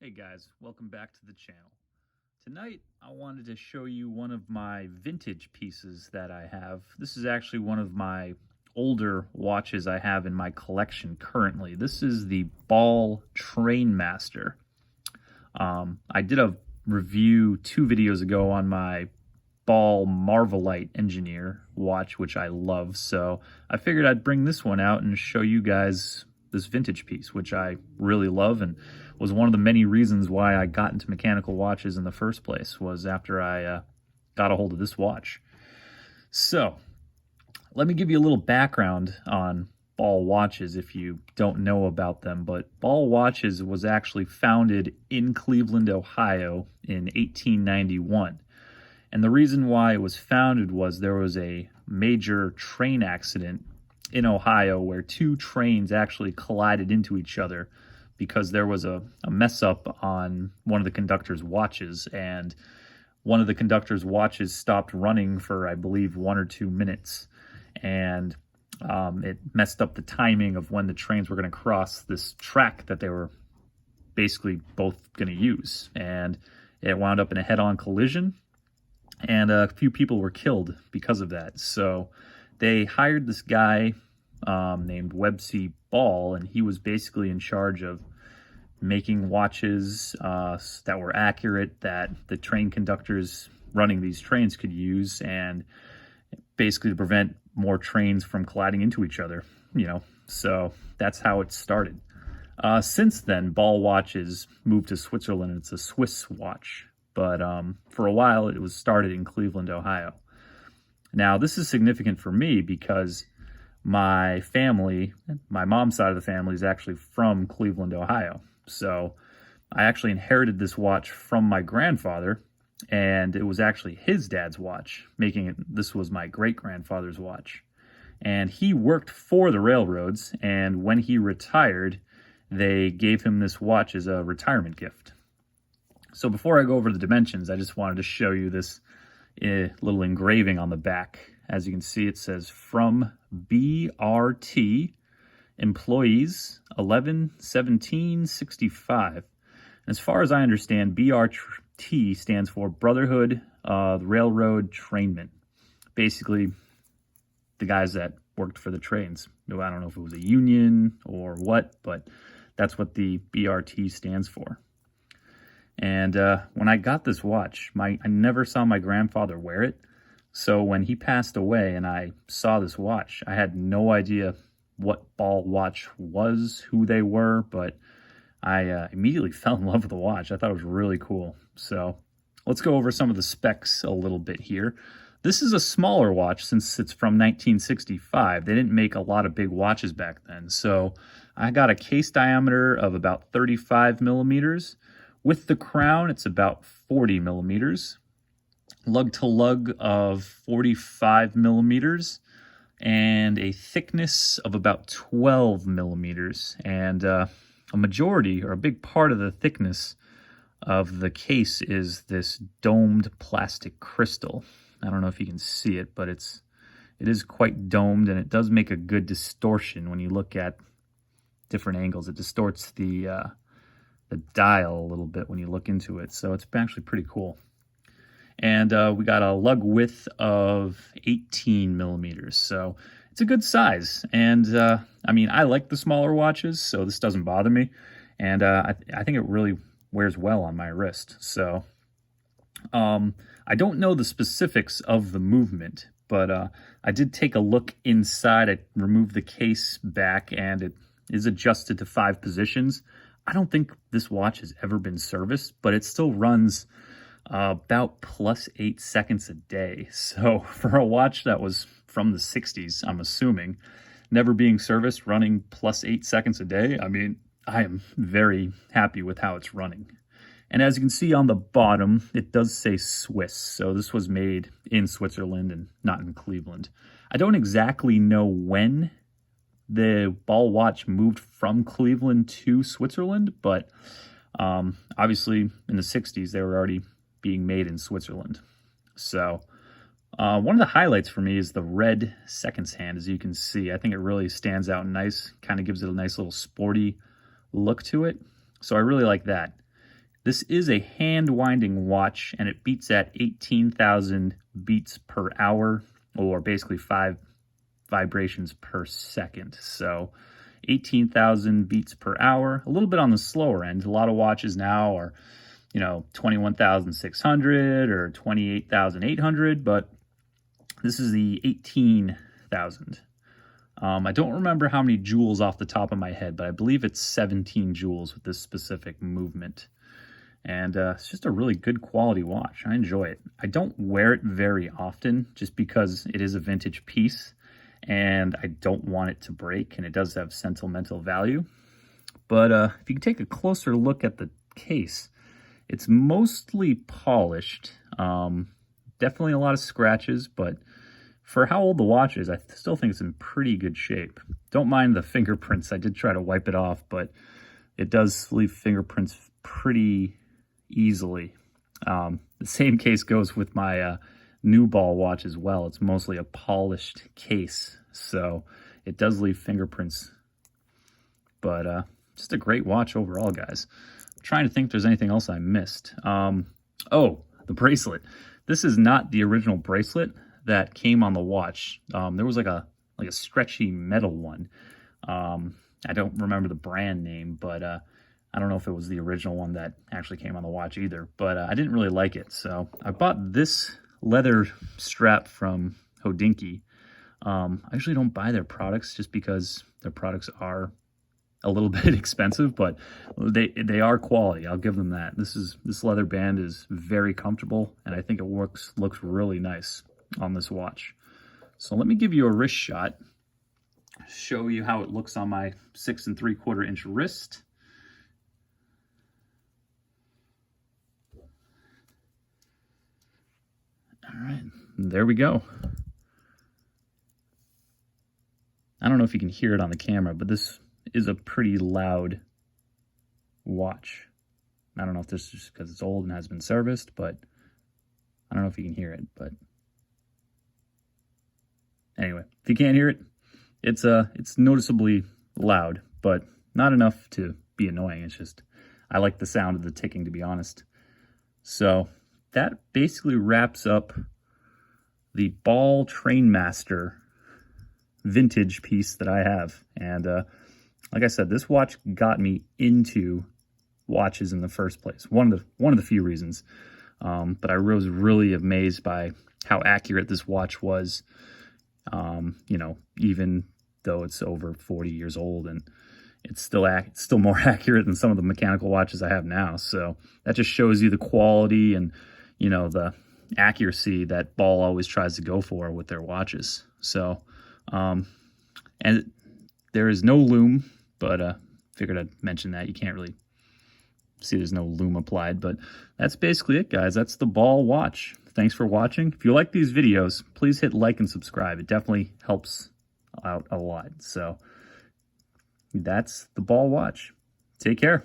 Hey guys, welcome back to the channel. Tonight I wanted to show you one of my vintage pieces that I have. This is actually one of my older watches I have in my collection currently. This is the Ball Trainmaster. I did a review 2 videos ago on my Ball Marvelite Engineer watch, which I love, so I figured I'd bring this one out and show you guys this vintage piece, which I really love and was one of the many reasons why I got into mechanical watches in the first place, was after I got a hold of this watch. So let me give you a little background on Ball watches if you don't know about them. But Ball watches was actually founded in Cleveland, Ohio in 1891. And the reason why it was founded was there was a major train accident in Ohio where 2 trains actually collided into each other because there was a mess up on one of the conductor's watches, and one of the conductor's watches stopped running for, I believe, 1 or 2 minutes, and it messed up the timing of when the trains were going to cross this track that they were basically both going to use, and it wound up in a head-on collision, and a few people were killed because of that. So they hired this guy named Websy Ball, and he was basically in charge of making watches that were accurate, that the train conductors running these trains could use, and basically to prevent more trains from colliding into each other, So that's how it started. Since then, Ball watches moved to Switzerland. It's a Swiss watch, but for a while it was started in Cleveland, Ohio. Now, this is significant for me because my family, my mom's side of the family, is actually from Cleveland, Ohio. So I actually inherited this watch from my grandfather, and it was actually his dad's watch, making it, this was my great-grandfather's watch. And he worked for the railroads, and when he retired, they gave him this watch as a retirement gift. So before I go over the dimensions, I just wanted to show you this little engraving on the back. As you can see, it says, "From BRT, employees, 11/17/65. As far as I understand, BRT stands for Brotherhood of Railroad Trainmen. Basically, the guys that worked for the trains. I don't know if it was a union or what, but that's what the BRT stands for. And when I got this watch, I never saw my grandfather wear it. So when he passed away and I saw this watch, I had no idea what Ball watch was, who they were, but I immediately fell in love with the watch. I thought it was really cool. So let's go over some of the specs a little bit here. This is a smaller watch since it's from 1965. They didn't make a lot of big watches back then. So I got a case diameter of about 35 millimeters. With the crown, it's about 40 millimeters. Lug to lug of 45 millimeters. And a thickness of about 12 millimeters. And a majority, or a big part of the thickness of the case is this domed plastic crystal. I don't know if you can see it, but it is quite domed, and it does make a good distortion when you look at different angles. It distorts the dial a little bit when you look into it, so it's actually pretty cool. And we got a lug width of 18 millimeters, so it's a good size. And I mean, I like the smaller watches, so this doesn't bother me. And I think it really wears well on my wrist. So I don't know the specifics of the movement, but I did take a look inside. I removed the case back, and it is adjusted to 5 positions. I don't think this watch has ever been serviced, but it still runs about +8 seconds a day. So for a watch that was from the 60s, I'm assuming, never being serviced, running +8 seconds a day, I mean, I am very happy with how it's running. And as you can see on the bottom, it does say Swiss. So this was made in Switzerland and not in Cleveland. I don't exactly know when the Ball watch moved from Cleveland to Switzerland, but obviously in the 60s, they were already being made in Switzerland. So one of the highlights for me is the red seconds hand, as you can see. I think it really stands out nice, kind of gives it a nice little sporty look to it. So I really like that. This is a hand winding watch, and it beats at 18,000 beats per hour, or basically 5 vibrations per second. So 18,000 beats per hour, a little bit on the slower end. A lot of watches now are, 21,600 or 28,800, but this is the 18,000. I don't remember how many joules off the top of my head, but I believe it's 17 joules with this specific movement. And it's just a really good quality watch. I enjoy it. I don't wear it very often just because it is a vintage piece and I don't want it to break, and it does have sentimental value. But if you can take a closer look at the case, it's mostly polished. Definitely a lot of scratches, but for how old the watch is, I still think it's in pretty good shape. Don't mind the fingerprints. I did try to wipe it off, but it does leave fingerprints pretty easily. The same case goes with my new ball watch as well. It's mostly a polished case, so it does leave fingerprints. But just a great watch overall, guys. I'm trying to think if there's anything else I missed. Oh, the bracelet. This is not the original bracelet that came on the watch. There was like a stretchy metal one. I don't remember the brand name, but I don't know if it was the original one that actually came on the watch either. But I didn't really like it, so I bought this leather strap from Hodinkee. I usually don't buy their products just because their products are a little bit expensive, but they are quality. I'll give them that. This leather band is very comfortable, and I think it looks really nice on this watch. So let me give you a wrist shot, show you how it looks on my 6 3/4 inch wrist. All right, there we go. I don't know if you can hear it on the camera, but this is a pretty loud watch. I don't know if this is just because it's old and has been serviced, but I don't know if you can hear it. But anyway, if you can't hear it, it's noticeably loud, but not enough to be annoying. It's just, I like the sound of the ticking, to be honest. So that basically wraps up the Ball Trainmaster vintage piece that I have. And like I said, this watch got me into watches in the first place. One of the few reasons. But I was really amazed by how accurate this watch was. Even though it's over 40 years old, and it's still more accurate than some of the mechanical watches I have now. So that just shows you the quality and, the accuracy that Ball always tries to go for with their watches. So, and there is no Loom, but figured I'd mention that. You can't really see there's no Loom applied, but that's basically it, guys. That's the Ball watch. Thanks for watching. If you like these videos, please hit like and subscribe. It definitely helps out a lot. So that's the Ball watch. Take care.